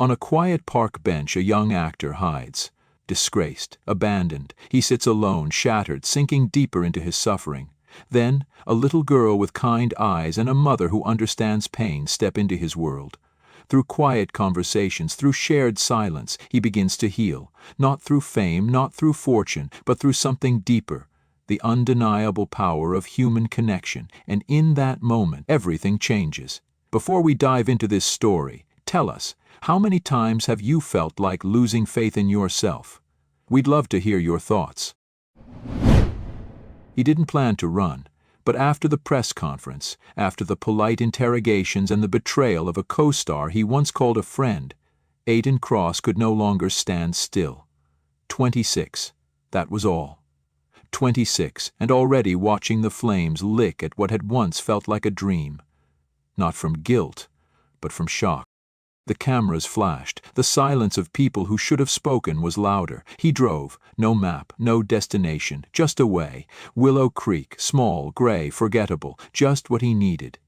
On a quiet park bench a young actor hides. Disgraced, abandoned, he sits alone, shattered, sinking deeper into his suffering. Then, a little girl with kind eyes and a mother who understands pain step into his world. Through quiet conversations, through shared silence, he begins to heal, not through fame, not through fortune, but through something deeper, the undeniable power of human connection, and in that moment, everything changes. Before we dive into this story, tell us, how many times have you felt like losing faith in yourself? We'd love to hear your thoughts. He didn't plan to run, but after the press conference, after the polite interrogations and the betrayal of a co-star he once called a friend, Aiden Cross could no longer stand still. 26, that was all. 26, and already watching the flames lick at what had once felt like a dream. Not from guilt, but from shock. The cameras flashed. The silence of people who should have spoken was louder. He drove. No map, no destination, just away. Willow Creek, small, gray, forgettable, just what he needed.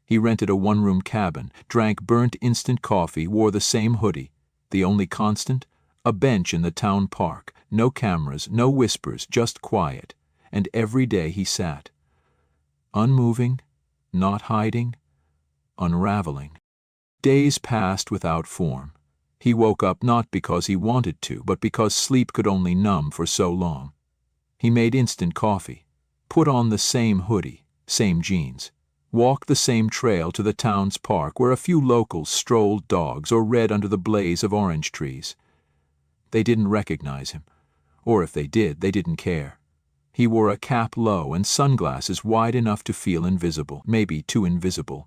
He rented a one-room cabin, drank burnt instant coffee, wore the same hoodie. The only constant? A bench in the town park. No cameras, no whispers, just quiet. And every day he sat. Unmoving, not hiding, unraveling. Days passed without form. He woke up not because he wanted to, but because sleep could only numb for so long. He made instant coffee, put on the same hoodie, same jeans, walked the same trail to the town's park where a few locals strolled dogs or read under the blaze of orange trees. They didn't recognize him, or if they did, they didn't care. He wore a cap low and sunglasses wide enough to feel invisible, maybe too invisible.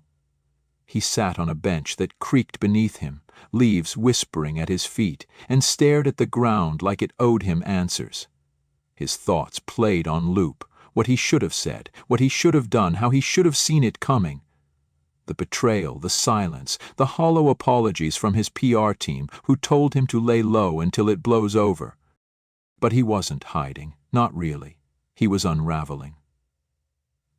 He sat on a bench that creaked beneath him, leaves whispering at his feet, and stared at the ground like it owed him answers. His thoughts played on loop, what he should have said, what he should have done, how he should have seen it coming. The betrayal, the silence, the hollow apologies from his PR team who told him to lay low until it blows over. But he wasn't hiding, not really. He was unraveling.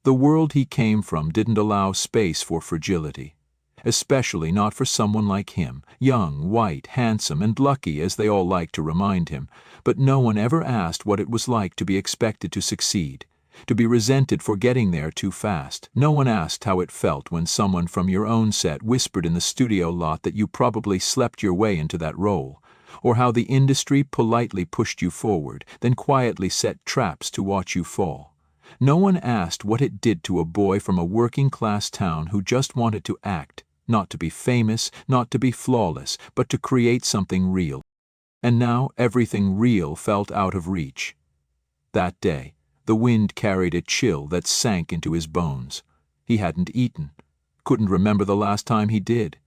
The world he came from didn't allow space for fragility, especially not for someone like him, young, white, handsome, and lucky as they all liked to remind him, but no one ever asked what it was like to be expected to succeed, to be resented for getting there too fast. No one asked how it felt when someone from your own set whispered in the studio lot that you probably slept your way into that role, or how the industry politely pushed you forward, then quietly set traps to watch you fall. No one asked what it did to a boy from a working-class town who just wanted to act, not to be famous, not to be flawless, but to create something real. And now everything real felt out of reach. That day, the wind carried a chill that sank into his bones. He hadn't eaten, couldn't remember the last time he did.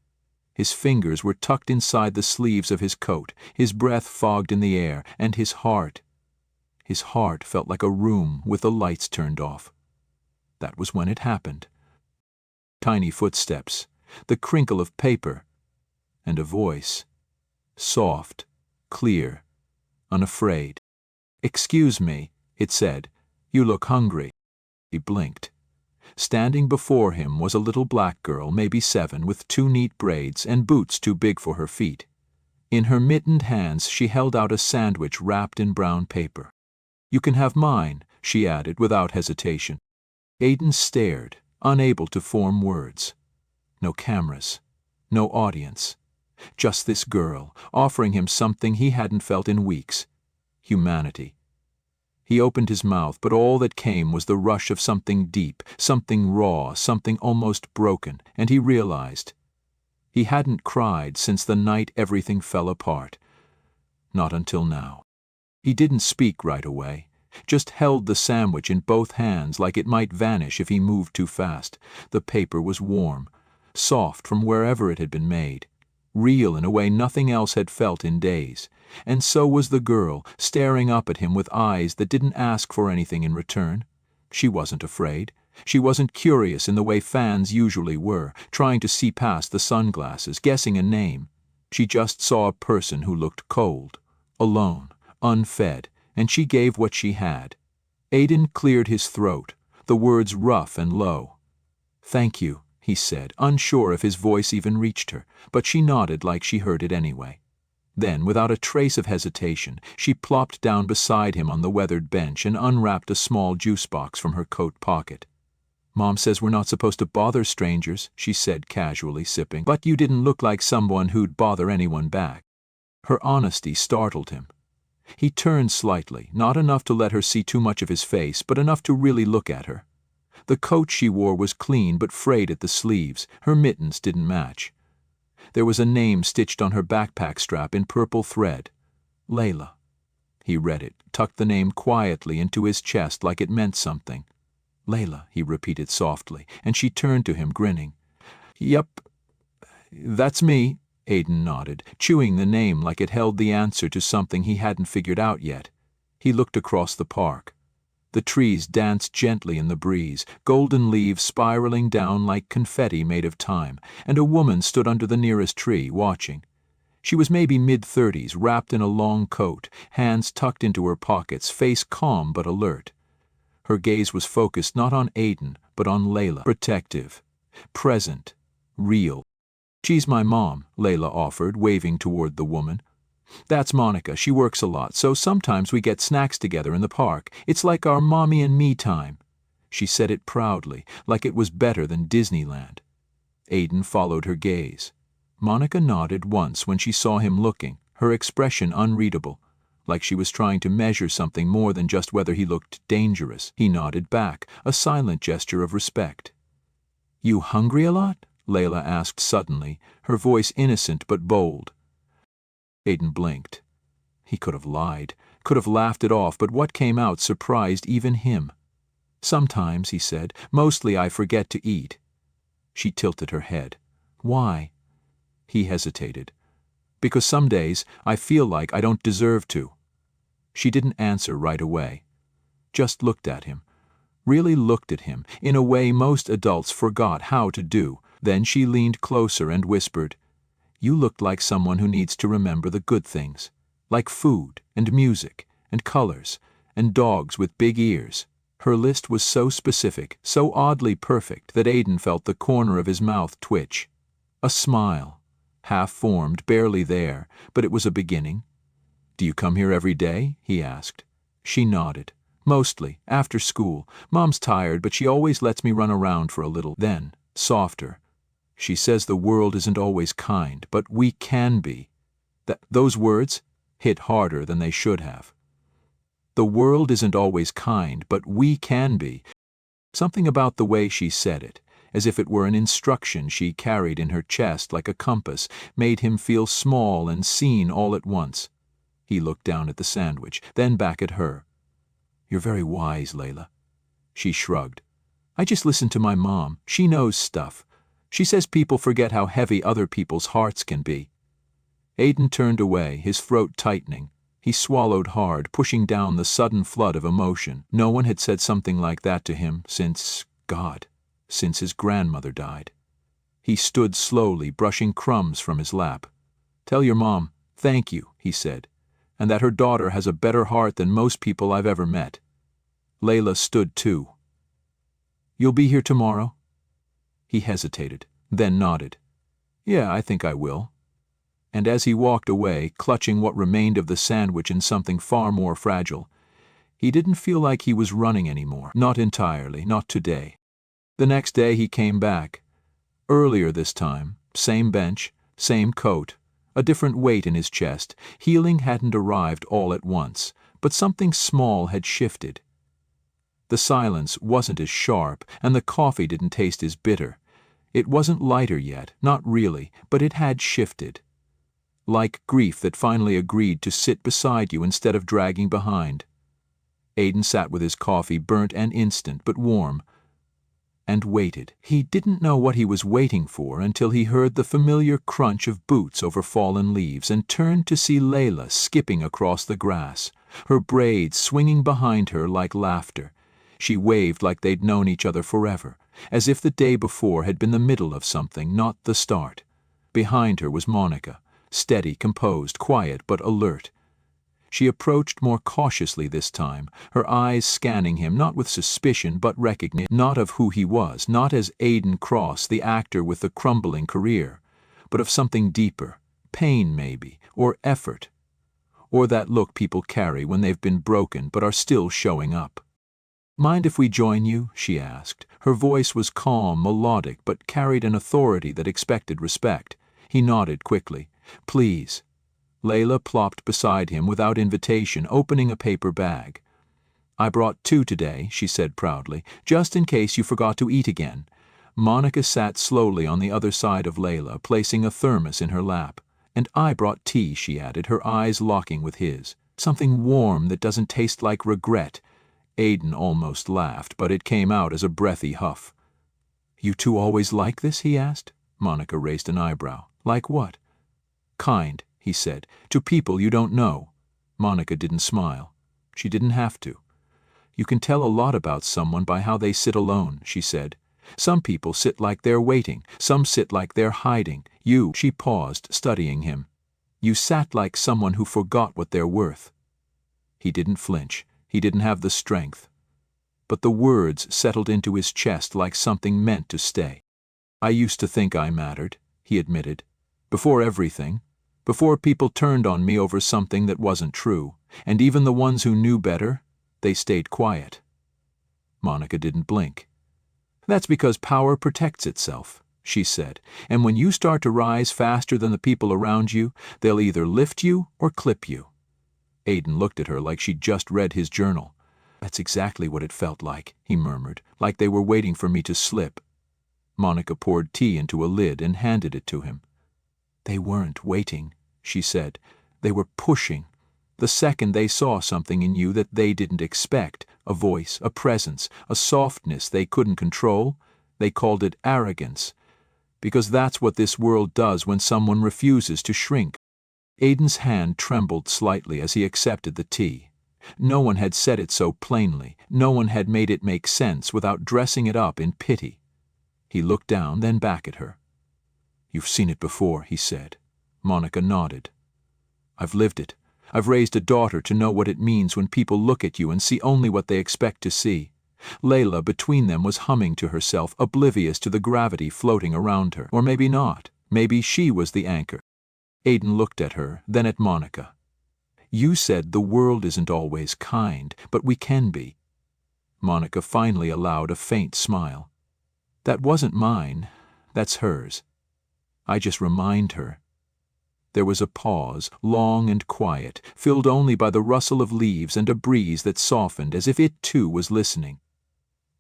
His fingers were tucked inside the sleeves of his coat, his breath fogged in the air, and his heart felt like a room with the lights turned off. That was when it happened. Tiny footsteps, the crinkle of paper, and a voice. Soft, clear, unafraid. "Excuse me," it said. "You look hungry." He blinked. Standing before him was a little black girl, maybe 7, with 2 neat braids and boots too big for her feet. In her mittened hands she held out a sandwich wrapped in brown paper. "You can have mine," she added without hesitation. Aiden stared, unable to form words. No cameras, no audience. Just this girl, offering him something he hadn't felt in weeks. Humanity. He opened his mouth, but all that came was the rush of something deep, something raw, something almost broken, and he realized. He hadn't cried since the night everything fell apart. Not until now. He didn't speak right away, just held the sandwich in both hands like it might vanish if he moved too fast. The paper was warm, soft from wherever it had been made, real in a way nothing else had felt in days. And so was the girl, staring up at him with eyes that didn't ask for anything in return. She wasn't afraid. She wasn't curious in the way fans usually were, trying to see past the sunglasses, guessing a name. She just saw a person who looked cold, alone, unfed, and she gave what she had. Aiden cleared his throat, the words rough and low. "Thank you," he said, unsure if his voice even reached her, but she nodded like she heard it anyway. Then, without a trace of hesitation, she plopped down beside him on the weathered bench and unwrapped a small juice box from her coat pocket. "Mom says we're not supposed to bother strangers," she said casually, sipping, "but you didn't look like someone who'd bother anyone back." Her honesty startled him. He turned slightly, not enough to let her see too much of his face, but enough to really look at her. The coat she wore was clean but frayed at the sleeves. Her mittens didn't match. There was a name stitched on her backpack strap in purple thread. Layla. He read it, tucked the name quietly into his chest like it meant something. "Layla," he repeated softly, and she turned to him, grinning. "Yup, that's me," Aiden nodded, chewing the name like it held the answer to something he hadn't figured out yet. He looked across the park. The trees danced gently in the breeze, golden leaves spiraling down like confetti made of time, and a woman stood under the nearest tree, watching. She was maybe mid-30s, wrapped in a long coat, hands tucked into her pockets, face calm but alert. Her gaze was focused not on Aiden, but on Layla, protective, present, real. "She's my mom," Layla offered, waving toward the woman. "That's Monica. She works a lot, so sometimes we get snacks together in the park. It's like our mommy and me time." She said it proudly, like it was better than Disneyland. Aiden followed her gaze. Monica nodded once when she saw him looking, her expression unreadable, like she was trying to measure something more than just whether he looked dangerous. He nodded back, a silent gesture of respect. "You hungry a lot?" Layla asked suddenly, her voice innocent but bold. Aiden blinked. He could have lied, could have laughed it off, but what came out surprised even him. "Sometimes," he said. "Mostly I forget to eat." She tilted her head. "Why?" He hesitated. "Because some days I feel like I don't deserve to." She didn't answer right away. Just looked at him. Really looked at him, in a way most adults forgot how to do. Then she leaned closer and whispered, "You looked like someone who needs to remember the good things, like food and music and colors and dogs with big ears." Her list was so specific, so oddly perfect, that Aiden felt the corner of his mouth twitch. A smile, half-formed, barely there, but it was a beginning. "Do you come here every day?" he asked. She nodded. "Mostly, after school. Mom's tired, but she always lets me run around for a little." Then, softer, "She says the world isn't always kind, but we can be." Those words hit harder than they should have. The world isn't always kind, but we can be. Something about the way she said it, as if it were an instruction she carried in her chest like a compass, made him feel small and seen all at once. He looked down at the sandwich, then back at her. "You're very wise, Layla." She shrugged. "I just listen to my mom. She knows stuff. She says people forget how heavy other people's hearts can be." Aiden turned away, his throat tightening. He swallowed hard, pushing down the sudden flood of emotion. No one had said something like that to him since his grandmother died. He stood slowly, brushing crumbs from his lap. "Tell your mom, thank you," he said, "and that her daughter has a better heart than most people I've ever met." Layla stood too. "You'll be here tomorrow?" He hesitated, then nodded. "Yeah, I think I will." And as he walked away, clutching what remained of the sandwich in something far more fragile, he didn't feel like he was running anymore. Not entirely, not today. The next day he came back. Earlier this time, same bench, same coat, a different weight in his chest. Healing hadn't arrived all at once, but something small had shifted. The silence wasn't as sharp, and the coffee didn't taste as bitter. It wasn't lighter yet, not really, but it had shifted. Like grief that finally agreed to sit beside you instead of dragging behind. Aiden sat with his coffee, burnt and instant, but warm, and waited. He didn't know what he was waiting for until he heard the familiar crunch of boots over fallen leaves and turned to see Layla skipping across the grass, her braids swinging behind her like laughter. She waved like they'd known each other forever, as if the day before had been the middle of something, not the start. Behind her was Monica, steady, composed, quiet, but alert. She approached more cautiously this time, her eyes scanning him not with suspicion but recognition, not of who he was, not as Aidan Cross, the actor with the crumbling career, but of something deeper, pain maybe, or effort, or that look people carry when they've been broken but are still showing up. "Mind if we join you?" she asked. Her voice was calm, melodic, but carried an authority that expected respect. He nodded quickly. "Please." Layla plopped beside him without invitation, opening a paper bag. "I brought 2 today," she said proudly, "just in case you forgot to eat again." Monica sat slowly on the other side of Layla, placing a thermos in her lap. "And I brought tea," she added, her eyes locking with his. "Something warm that doesn't taste like regret." Aidan almost laughed, but it came out as a breathy huff. "You two always like this?" he asked. Monica raised an eyebrow. "Like what?" "Kind," he said, "to people you don't know." Monica didn't smile. She didn't have to. "You can tell a lot about someone by how they sit alone," she said. "Some people sit like they're waiting, some sit like they're hiding. You," she paused, studying him. "You sat like someone who forgot what they're worth." He didn't flinch. He didn't have the strength. But the words settled into his chest like something meant to stay. "I used to think I mattered," he admitted. "Before everything. Before people turned on me over something that wasn't true. And even the ones who knew better, they stayed quiet." Monica didn't blink. "That's because power protects itself," she said. "And when you start to rise faster than the people around you, they'll either lift you or clip you." Aidan looked at her like she'd just read his journal. "That's exactly what it felt like," he murmured, "like they were waiting for me to slip." Monica poured tea into a lid and handed it to him. "They weren't waiting," she said. "They were pushing. The second they saw something in you that they didn't expect, a voice, a presence, a softness they couldn't control, they called it arrogance. Because that's what this world does when someone refuses to shrink." Aidan's hand trembled slightly as he accepted the tea. No one had said it so plainly. No one had made it make sense without dressing it up in pity. He looked down, then back at her. "You've seen it before," he said. Monica nodded. "I've lived it. I've raised a daughter to know what it means when people look at you and see only what they expect to see." Layla, between them, was humming to herself, oblivious to the gravity floating around her. Or maybe not. Maybe she was the anchor. Aidan looked at her, then at Monica. "You said the world isn't always kind, but we can be." Monica finally allowed a faint smile. "That wasn't mine. That's hers. I just remind her." There was a pause, long and quiet, filled only by the rustle of leaves and a breeze that softened as if it too was listening.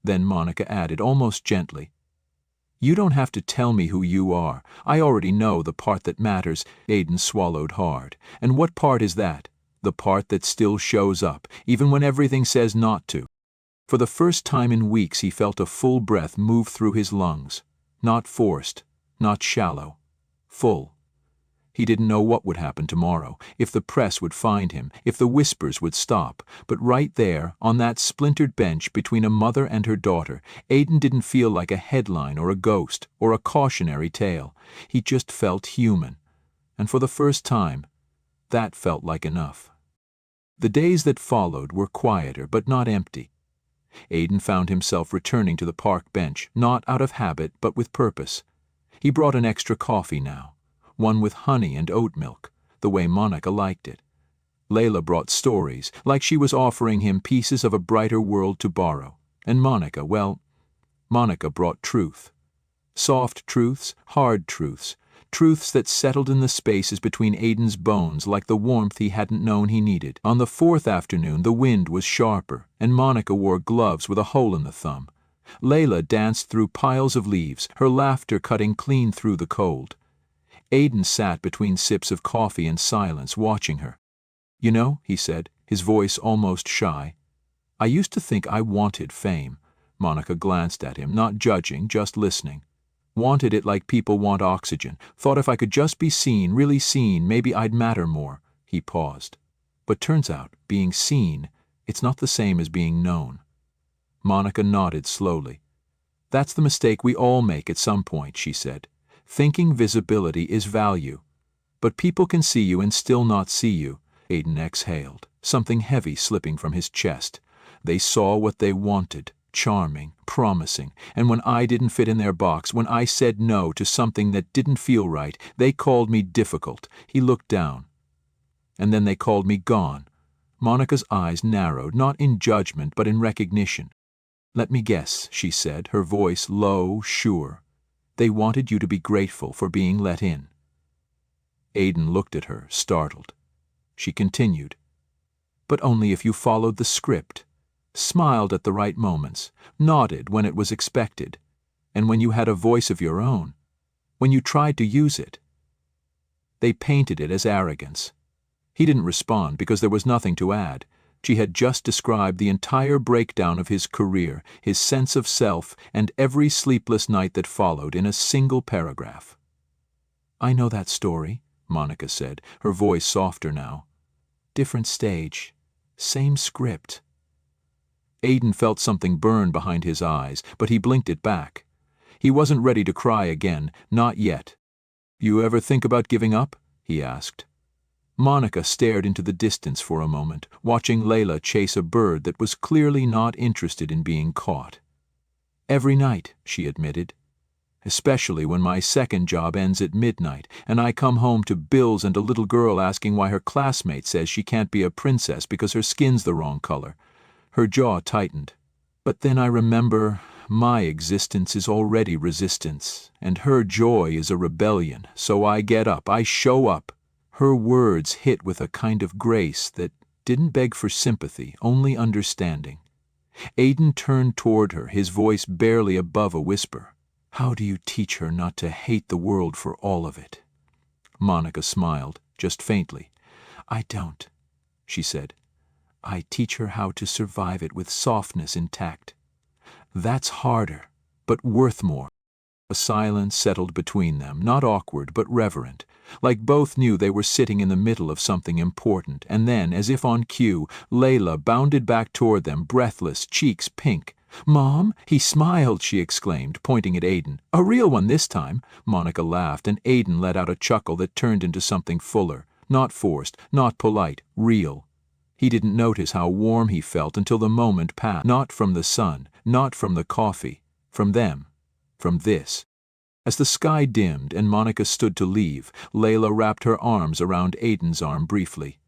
Then Monica added, almost gently, "You don't have to tell me who you are. I already know the part that matters." Aidan swallowed hard. "And what part is that? The part that still shows up, even when everything says not to." For the first time in weeks he felt a full breath move through his lungs. Not forced, not shallow. Full. He didn't know what would happen tomorrow, if the press would find him, if the whispers would stop, but right there, on that splintered bench between a mother and her daughter, Aidan didn't feel like a headline or a ghost or a cautionary tale. He just felt human. And for the first time, that felt like enough. The days that followed were quieter, but not empty. Aidan found himself returning to the park bench, not out of habit, but with purpose. He brought an extra coffee now. One with honey and oat milk, the way Monica liked it. Layla brought stories, like she was offering him pieces of a brighter world to borrow. And Monica, well, Monica brought truth. Soft truths, hard truths, truths that settled in the spaces between Aidan's bones like the warmth he hadn't known he needed. On the 4th afternoon the wind was sharper, and Monica wore gloves with a hole in the thumb. Layla danced through piles of leaves, her laughter cutting clean through the cold. Aidan sat between sips of coffee in silence, watching her. "You know," he said, his voice almost shy, "I used to think I wanted fame." Monica glanced at him, not judging, just listening. "Wanted it like people want oxygen. Thought if I could just be seen, really seen, maybe I'd matter more." He paused. "But turns out, being seen, it's not the same as being known." Monica nodded slowly. "That's the mistake we all make at some point," she said. "Thinking visibility is value. But people can see you and still not see you. Aiden exhaled, something heavy slipping from his chest. They saw what they wanted, charming, promising, and when I didn't fit in their box, when I said no to something that didn't feel right, they called me difficult. He looked down. And then they called me gone. Monica's eyes narrowed, not in judgment, but in recognition. Let me guess, she said, her voice low, sure. They wanted you to be grateful for being let in. Aiden looked at her, startled. She continued, but only if you followed the script, smiled at the right moments, nodded when it was expected, and when you had a voice of your own, when you tried to use it. They painted it as arrogance. He didn't respond because there was nothing to add. She had just described the entire breakdown of his career, his sense of self, and every sleepless night that followed in a single paragraph. I know that story, Monica said, her voice softer now. Different stage, same script. Aiden felt something burn behind his eyes, but he blinked it back. He wasn't ready to cry again, not yet. You ever think about giving up? He asked. Monica stared into the distance for a moment, watching Layla chase a bird that was clearly not interested in being caught. Every night, she admitted. Especially when my second job ends at midnight, and I come home to bills and a little girl asking why her classmate says she can't be a princess because her skin's the wrong color. Her jaw tightened. But then I remember my existence is already resistance, and her joy is a rebellion, so I get up, I show up. Her words hit with a kind of grace that didn't beg for sympathy, only understanding. Aiden turned toward her, his voice barely above a whisper. How do you teach her not to hate the world for all of it? Monica smiled, just faintly. I don't, she said. I teach her how to survive it with softness intact. That's harder, but worth more. A silence settled between them, not awkward, but reverent, like both knew they were sitting in the middle of something important, and then, as if on cue, Layla bounded back toward them, breathless, cheeks pink. Mom, he smiled, she exclaimed, pointing at Aiden. A real one this time. Monica laughed, and Aiden let out a chuckle that turned into something fuller, not forced, not polite, real. He didn't notice how warm he felt until the moment passed, not from the sun, not from the coffee, from them. From this. As the sky dimmed and Monica stood to leave, Layla wrapped her arms around Aiden's arm briefly.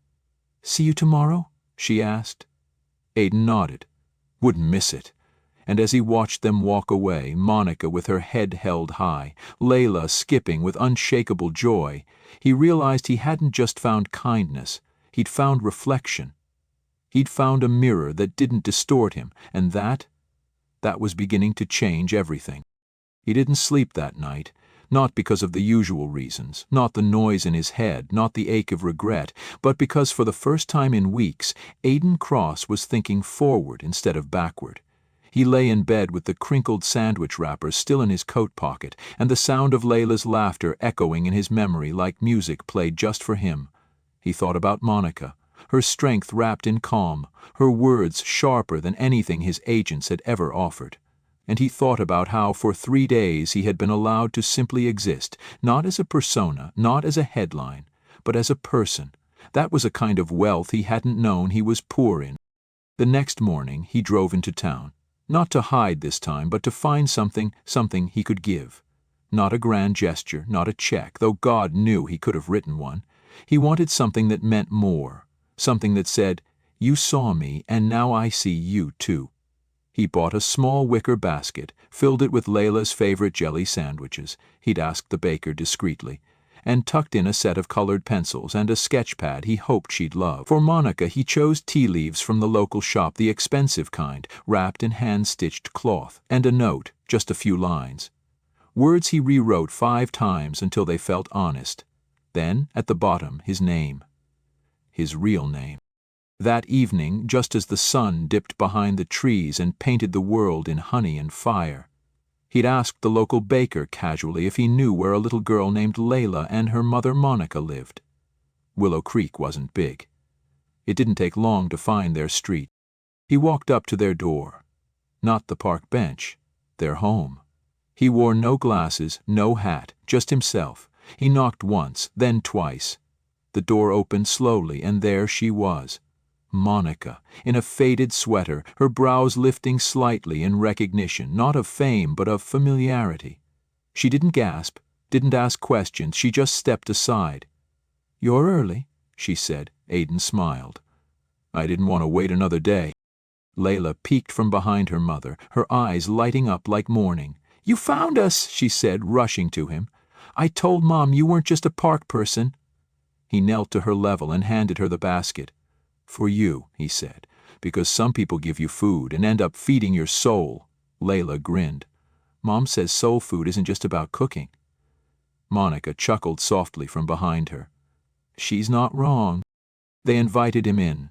See you tomorrow? She asked. Aiden nodded. Wouldn't miss it. And as he watched them walk away, Monica with her head held high, Layla skipping with unshakable joy, he realized he hadn't just found kindness, he'd found reflection. He'd found a mirror that didn't distort him, and that was beginning to change everything. He didn't sleep that night, not because of the usual reasons, not the noise in his head, not the ache of regret, but because for the first time in weeks, Aiden Cross was thinking forward instead of backward. He lay in bed with the crinkled sandwich wrapper still in his coat pocket, and the sound of Layla's laughter echoing in his memory like music played just for him. He thought about Monica, her strength wrapped in calm, her words sharper than anything his agents had ever offered. And he thought about how for 3 days he had been allowed to simply exist, not as a persona, not as a headline, but as a person. That was a kind of wealth he hadn't known he was poor in. The next morning he drove into town, not to hide this time, but to find something he could give. Not a grand gesture, not a check, though God knew he could have written one. He wanted something that meant more, something that said, you saw me, and now I see you too. He bought a small wicker basket, filled it with Layla's favorite jelly sandwiches, he'd asked the baker discreetly, and tucked in a set of colored pencils and a sketch pad he hoped she'd love. For Monica he chose tea leaves from the local shop, the expensive kind, wrapped in hand-stitched cloth, and a note, just a few lines. Words he rewrote 5 times until they felt honest. Then, at the bottom, his name. His real name. That evening, just as the sun dipped behind the trees and painted the world in honey and fire, he'd asked the local baker casually if he knew where a little girl named Layla and her mother Monica lived. Willow Creek wasn't big. It didn't take long to find their street. He walked up to their door. Not the park bench, their home. He wore no glasses, no hat, just himself. He knocked once, then twice. The door opened slowly, and there she was. Monica, in a faded sweater, her brows lifting slightly in recognition, not of fame but of familiarity. She didn't gasp, didn't ask questions, she just stepped aside. "You're early," she said. Aiden smiled. "I didn't want to wait another day." Layla peeked from behind her mother, her eyes lighting up like morning. "You found us," she said, rushing to him. "I told Mom you weren't just a park person." He knelt to her level and handed her the basket. "For you," he said, "because some people give you food and end up feeding your soul." Layla grinned. "Mom says soul food isn't just about cooking." Monica chuckled softly from behind her. "She's not wrong." They invited him in.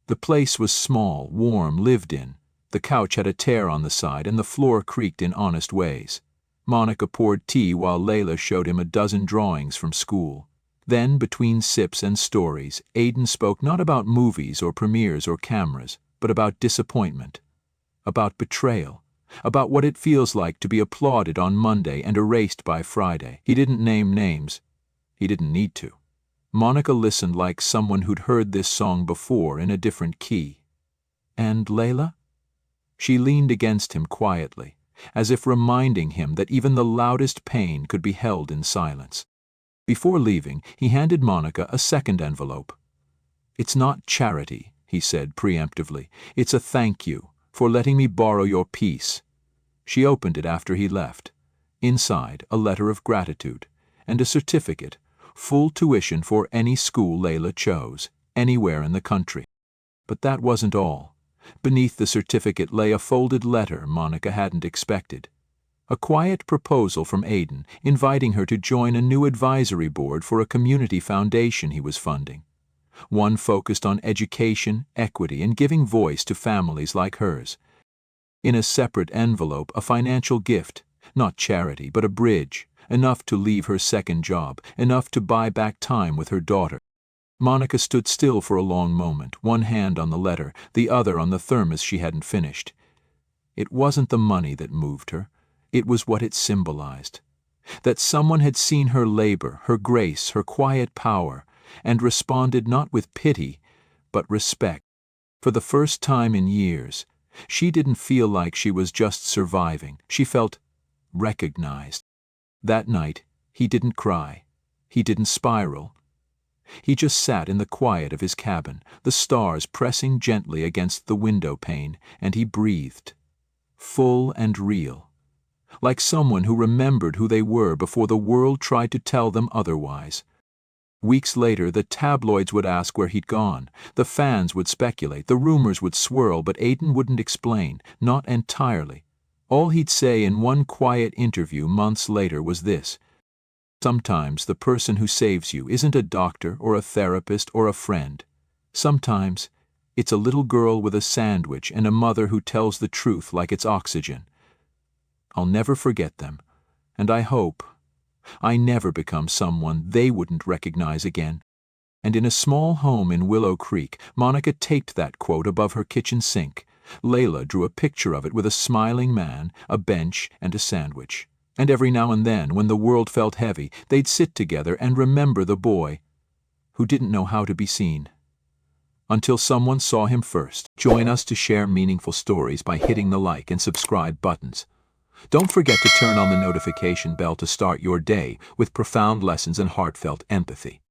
The place was small, warm, lived in. The couch had a tear on the side, and the floor creaked in honest ways. Monica poured tea while Layla showed him a dozen drawings from school. Then, between sips and stories, Aiden spoke not about movies or premieres or cameras, but about disappointment, about betrayal, about what it feels like to be applauded on Monday and erased by Friday. He didn't name names. He didn't need to. Monica listened like someone who'd heard this song before in a different key. "And Layla?" She leaned against him quietly, as if reminding him that even the loudest pain could be held in silence. Before leaving, he handed Monica a second envelope. "It's not charity," he said preemptively. "It's a thank you for letting me borrow your peace." She opened it after he left. Inside, a letter of gratitude, and a certificate, full tuition for any school Layla chose, anywhere in the country. But that wasn't all. Beneath the certificate lay a folded letter Monica hadn't expected. A quiet proposal from Aiden, inviting her to join a new advisory board for a community foundation he was funding. One focused on education, equity, and giving voice to families like hers. In a separate envelope, a financial gift, not charity, but a bridge, enough to leave her second job, enough to buy back time with her daughter. Monica stood still for a long moment, one hand on the letter, the other on the thermos she hadn't finished. It wasn't the money that moved her. It was what it symbolized. That someone had seen her labor, her grace, her quiet power, and responded not with pity, but respect. For the first time in years, she didn't feel like she was just surviving. She felt recognized. That night, he didn't cry. He didn't spiral. He just sat in the quiet of his cabin, the stars pressing gently against the window pane, and he breathed. Full and real. Like someone who remembered who they were before the world tried to tell them otherwise. Weeks later, the tabloids would ask where he'd gone. The fans would speculate, the rumors would swirl, but Aiden wouldn't explain, not entirely. All he'd say in one quiet interview months later was this: "Sometimes the person who saves you isn't a doctor or a therapist or a friend. Sometimes it's a little girl with a sandwich and a mother who tells the truth like it's oxygen." I'll never forget them, and I hope I never become someone they wouldn't recognize again. And in a small home in Willow Creek, Monica taped that quote above her kitchen sink. Layla drew a picture of it with a smiling man, a bench, and a sandwich. And every now and then, when the world felt heavy, they'd sit together and remember the boy who didn't know how to be seen. Until someone saw him first. Join us to share meaningful stories by hitting the like and subscribe buttons. Don't forget to turn on the notification bell to start your day with profound lessons and heartfelt empathy.